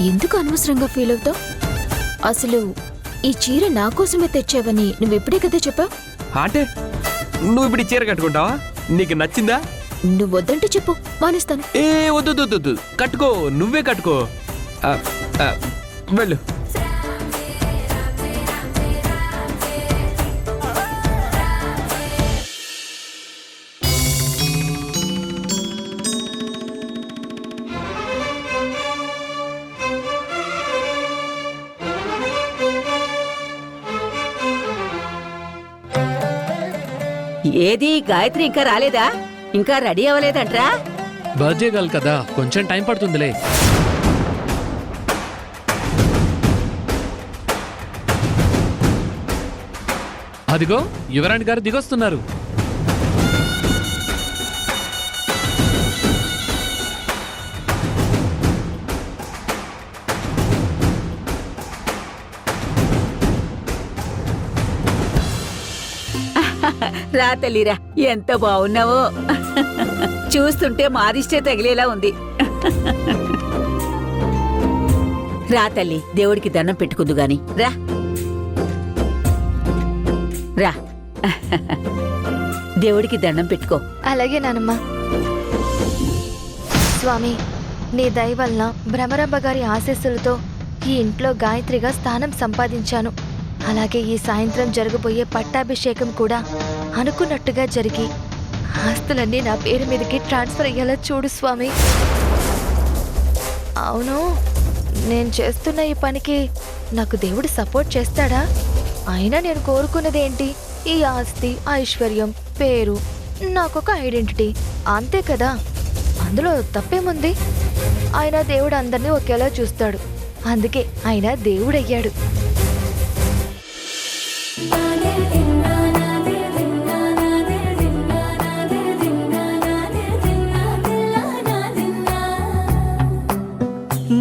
ఎందుకు అనవసరంగా ఫీల్ అవుతావు? అసలు ఈ చీర నా కోసమే తెచ్చావని నువ్వెప్పుడే కదా చెప్పావు. అంటే నువ్వు ఇప్పుడు ఈ చీర కట్టుకుంటావా? నీకు నచ్చిందా? నువ్వు వద్దంటే చెప్పు, మానేస్తాను. ఏ వద్దు, కట్టుకో, నువ్వే కట్టుకో. వెళ్ళు. ఏది గాయత్రి ఇంకా రాలేదా? ఇంకా రెడీ అవ్వలేదంట్రా? బర్త్డే గల్ కదా, కొంచెం టైం పడుతుందిలే. అదిగో యువరాణి గారు దిగొస్తున్నారు. రా తల్లిరా, ఎంత బాగున్నావో. చూస్తుంటే మాదిష్టే తగిలేలా ఉంది. రా తల్లి, దేవుడికి దండం పెట్టుకుందు గాని. రా రా, దేవుడికి దండం పెట్టుకో. అలాగే నానమ్మ. స్వామి, నీ దయ వలన భ్రమరమ్మ గారి ఆశీస్సులతో ఈ ఇంట్లో గాయత్రిగా స్థానం సంపాదించాను. అలాగే ఈ సాయంత్రం జరగబోయే పట్టాభిషేకం కూడా అనుకున్నట్టుగా జరిగి ఆస్తులన్నీ నా పేరు మీదకి ట్రాన్స్ఫర్ అయ్యేలా చూడు స్వామి. అవును, నేను చేస్తున్న ఈ పనికి నాకు దేవుడు సపోర్ట్ చేస్తాడా? అయినా నేను కోరుకున్నదేంటి? ఈ ఆస్తి, ఐశ్వర్యం, పేరు, నాకొక ఐడెంటిటీ, అంతే కదా. అందులో తప్పేముంది? అయినా దేవుడు అందరినీ ఒకేలా చూస్తాడు. అందుకే ఆయన దేవుడయ్యాడు.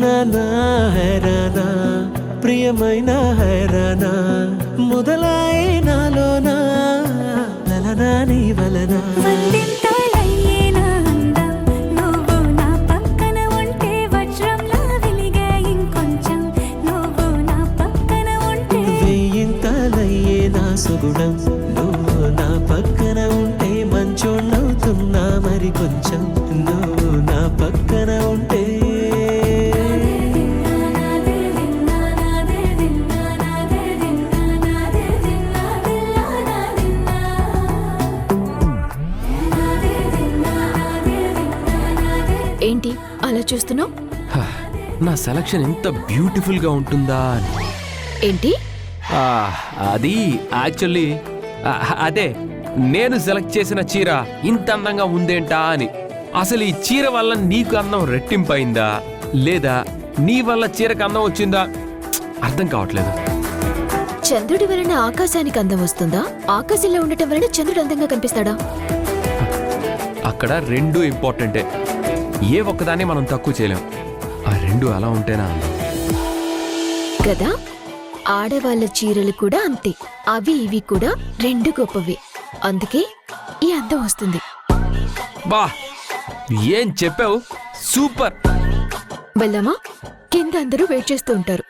నానా హైరానా, ప్రియమైన హైరానా, మొదలాయి నాలోనా లలనా నీ వలనా. వెయ్యింతలయ్యే నా సుగుణం, నువ్వు నా పక్కన ఉంటే మంచోణ్ణవుతున్నా మరి కొంచెం. నువ్వు నా పక్కన ఉంటే ఏంటి అలా చూస్తున్నావు? నా సెలక్షన్ ఎంత బ్యూటిఫుల్ గా ఉంటుందా అని. ఏంటి? అది యాక్చువల్లీ అదే, నేను సెలెక్ట్ చేసిన చీర ఇంత అందంగా ఉందేంటా అని. అసలు ఈ చీర వల్ల నీకు అందం రెట్టింపైందా లేదా నీ వల్ల చీరకు అందం వచ్చిందా అర్థం కావట్లేదు. చంద్రుడి వలన ఆకాశానికి అందం వస్తుందా? ఆకాశంలో ఉండటం వలన చంద్రుడు అందంగా కనిపిస్తాడా? అక్కడ రెండు ఇంపార్టెంటే. ఏ ఒక్కదాన్ని మనం తక్కువ చేయలేం. ఆ రెండు అలా ఉంటేనా కదా. ఆడవాళ్ళ చీరలు కూడా అంతే. అవి ఇవి కూడా రెండు గొప్పవి. అందుకే ఈ అందం వస్తుంది. బా, ఏం చెప్పావు, సూపర్. వెళ్దామా? కింద అందరూ వెయిట్ చేస్తూ ఉంటారు.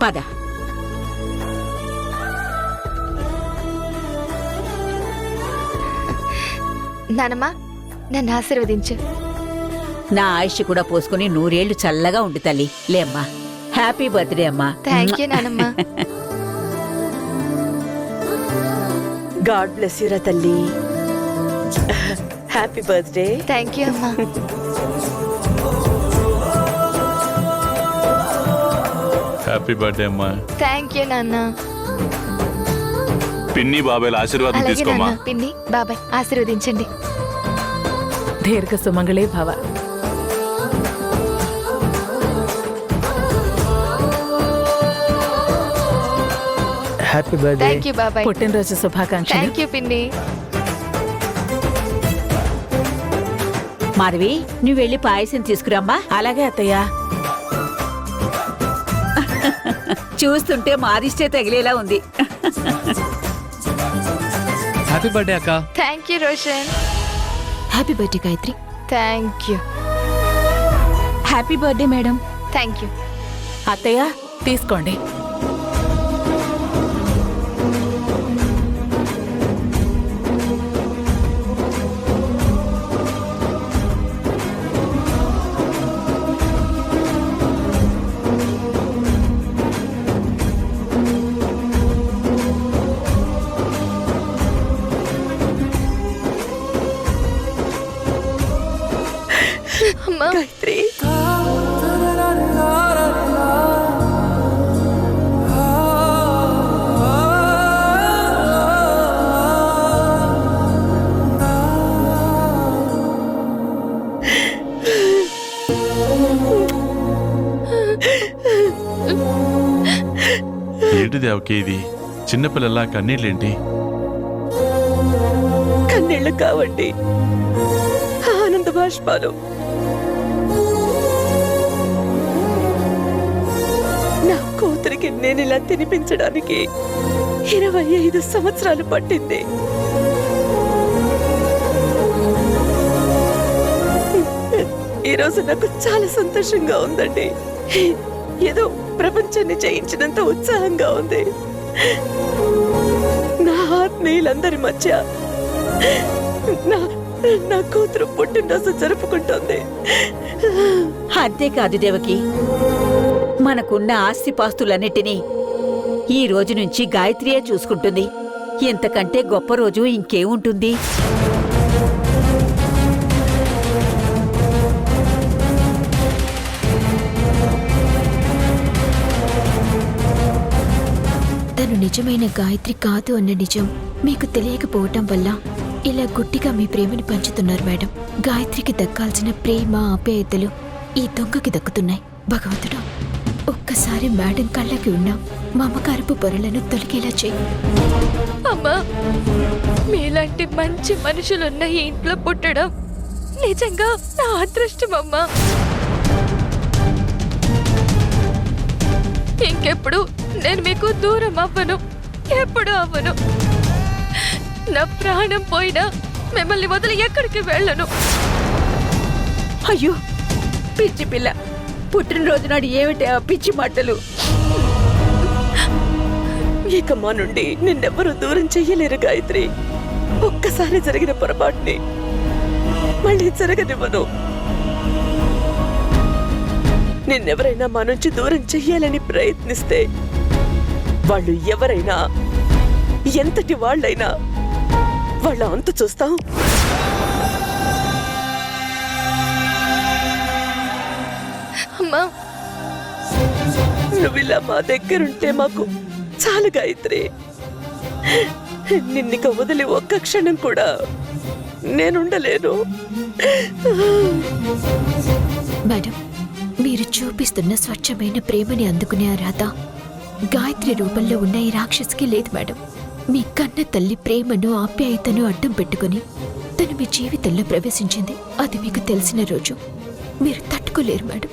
పద. నానమ్మ, నన్ను ఆశీర్వదించు. నా ఆయుష్ కూడా పోసుకుని 100 ఏళ్లు చల్లగా ఉండి తల్లి. లేమ్మా, హ్యాపీ బర్త్డే అమ్మా. థ్యాంక్ యూ నానమ్మ. గాడ్ బ్లెస్ యూ రా తల్లి. Happy birthday. థ్యాంక్ యూ అమ్మా. హ్యాపీ బర్త్డే అమ్మా. థ్యాంక్ యూ నాన్న. పిన్ని బాబాయ్ ఆశీర్వాదం అలాగే తీసుకోమా. నాన్న, పిన్ని బాబాయ్ ఆశీర్వదించండి. దీర్ఘ సుమంగళే భవ. Happy birthday. థ్యాంక్ యూ బాబాయ్. పుట్టినరోజు శుభాకాంక్షలు. థ్యాంక్ యూ పిన్ని. మాధవి, నువ్వు వెళ్ళి పాయసం తీసుకురామ్మా. అలాగే అత్తయ్య. చూస్తుంటే మాదిష్టే తగిలేలా ఉంది. హ్యాపీ బర్త్డే అక్క. Thank you Roshan. Happy birthday Gayatri. Thank you. Happy birthday madam. Thank you. అత్తయ్య తీసుకోండి. అమ్మా గాయత్రి ఏంటి దేవకి ఇది? చిన్నపిల్లలా కన్నీళ్ళేంటి? కన్నీళ్లు కావండి, ఆనంద బాష్పాలు. నా కూతురికి నేను ఇలా తినిపించడానికి 25 సంవత్సరాలు పట్టింది. ఈరోజు నాకు చాలా సంతోషంగా ఉందండి. ఏదో ప్రపంచాన్ని జయించినంత ఉత్సాహంగా ఉంది. నా ఆత్మీయులందరి మధ్య నా కూతురు పుట్టినరోజు జరుపుకుంటోంది. అంతేకాదు దేవకి, మనకున్న ఆస్తిపాస్తులన్నిటినీ ఈ రోజు నుంచి గాయత్రియే చూసుకుంటుంది. ఇంతకంటే గొప్ప రోజు ఇంకేముంటుంది? తను నిజమైన గాయత్రి కాదు అన్న నిజం మీకు తెలియకపోవటం వల్ల ఇలా గుట్టిగా మీ ప్రేమని పంచుతున్నారు మేడం. గాయత్రికి దక్కాల్సిన ప్రేమ ఆప్యాయతలు ఈ దొంగకి దక్కుతున్నాయి. భగవంతుడు ఒక్కసారి మేడం కళ్ళకి ఉన్న మమకారపు పొరలను తొలగేలా చేయి. అమ్మా, మీలాంటి మంచి మనుషులున్న ఈ ఇంట్లో పుట్టడం నిజంగా నా అదృష్టం అమ్మా. ఇంకెప్పుడు నేను మీకు దూరం అవ్వను, ఎప్పుడు అవ్వను. నా ప్రాణం పోయినా మిమ్మల్ని వదిలి ఎక్కడికి వెళ్ళను. అయ్యో పిచ్చి పిల్ల, పుట్టినరోజు నాడు ఏమిటి ఆ పిచ్చి మాటలు? ఇక మా నుండి నిన్నెవ్వరూ దూరం చెయ్యలేరు గాయత్రి. ఒక్కసారి జరిగిన పొరపాటుని మళ్ళీ జరగనివ్వను. నిన్నెవరైనా మా నుంచి దూరం చెయ్యాలని ప్రయత్నిస్తే వాళ్ళు ఎవరైనా, ఎంతటి వాళ్ళైనా, వాళ్ళ అంతు చూస్తాం. అమ్మా, నువ్విలా మా దగ్గరుంటే మాకు చాలు గాయత్రి. నిన్నిక వదిలి ఒక్క క్షణం కూడా నేనుండలేను. మేడం, మీరు చూపిస్తున్న స్వచ్ఛమైన ప్రేమని అందుకునే అర్హత గాయత్రి రూపంలో ఉన్న ఈ రాక్షసికి లేదు మేడం. మీ కన్న తల్లి ప్రేమను ఆప్యాయతను అడ్డం పెట్టుకుని తను మీ జీవితంలో ప్రవేశించింది. అది మీకు తెలిసిన రోజు మీరు తట్టుకోలేరు మేడం.